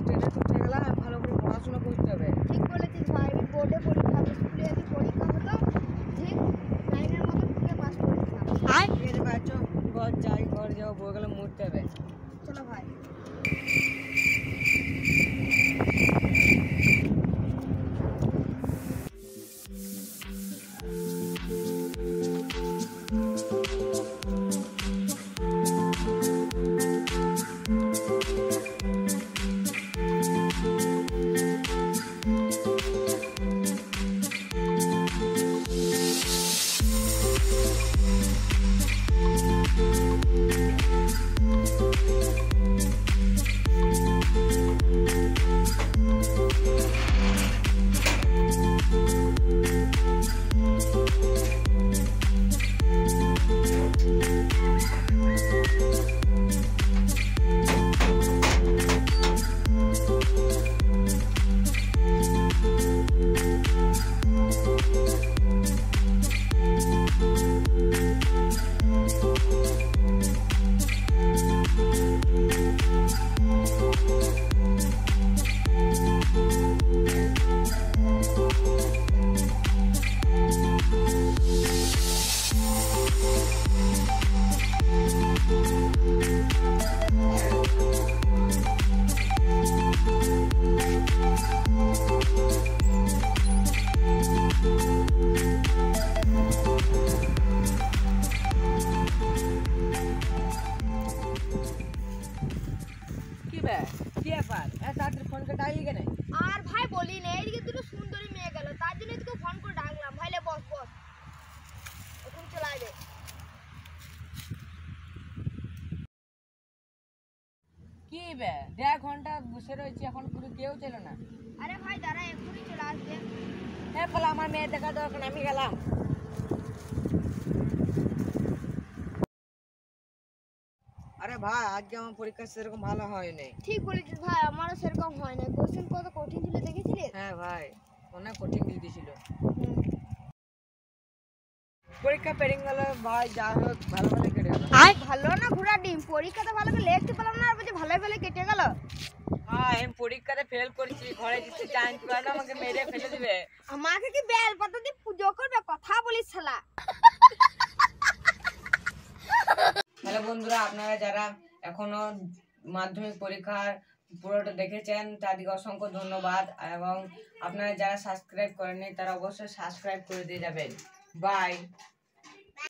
ট্রেনে উঠে গেলাম, ভালো করে পড়াশোনা করতে হবে। ঠিক বলেছিস ভাই, আমি বোর্ডে পরীক্ষা স্কুলে যদি পরীক্ষা হতো ঠিক 9-এর মতো ঢুকে পাস করেছিলাম। ঠিক আছে ভাই, চো ঘর যাই, ঘর যাও, বই গেলে মরতে হবে। চলো ভাই। কি বে, কি ব্যাপার? তাড়াতাড়ি ফোন করে ডাকলি কেন? আর ভাই বলি না, এইদিকে দুটো সুন্দরী মেয়ে গেল, তার জন্য তোকে ফোন করে ডাকলাম। ভাইলে বস বস, এখন চলে আসবে। কি বে, 1.5 ঘন্টা বসে রয়েছি, এখন পুরো কেউ ছিল না। আরে ভাই দাঁড়া, এখনই চলে আসবে। বলে আমার মেয়ে দেখা দরকার, আমি গেলাম। আরে ভাই, আজকে আমার পরীক্ষা সেরকম ভালো হয়নি। ঠিক বলেছিস ভাই, আমারও সেরকম হয় না। কোশ্চেন কত কঠিন ছিল দেখেছিলিস? হ্যাঁ ভাই, অনেক কঠিন দিয়ে দিয়েছিল। পরীক্ষা পেরিং গেল ভাই, যা হোক ভালো ভালো কেটে গেল। ভালো না ঘোড়া ডিম, পরীক্ষাতে ভালো করে লিখতে পারলাম না, আর বলছি ভালো ভালো কেটে গেল। হ্যাঁ, আমি পরীক্ষাতে ফেল করেছি, ঘরে যেতে জানতে পারে না, আমাকে মেরে ফেলে দিবে। আমাকে কি বেল পাতা দিয়ে পুজো করবে? কথা বলিস শালা। হ্যালো বন্ধুরা, আপনারা যারা এখনো মাধ্যমিক পরীক্ষার পুরোটা দেখেছেন তাদেরকে অসংখ্য ধন্যবাদ, এবং আপনারা যারা সাবস্ক্রাইব করেননি তারা অবশ্যই সাবস্ক্রাইব করে দিয়ে যাবেন। বাই।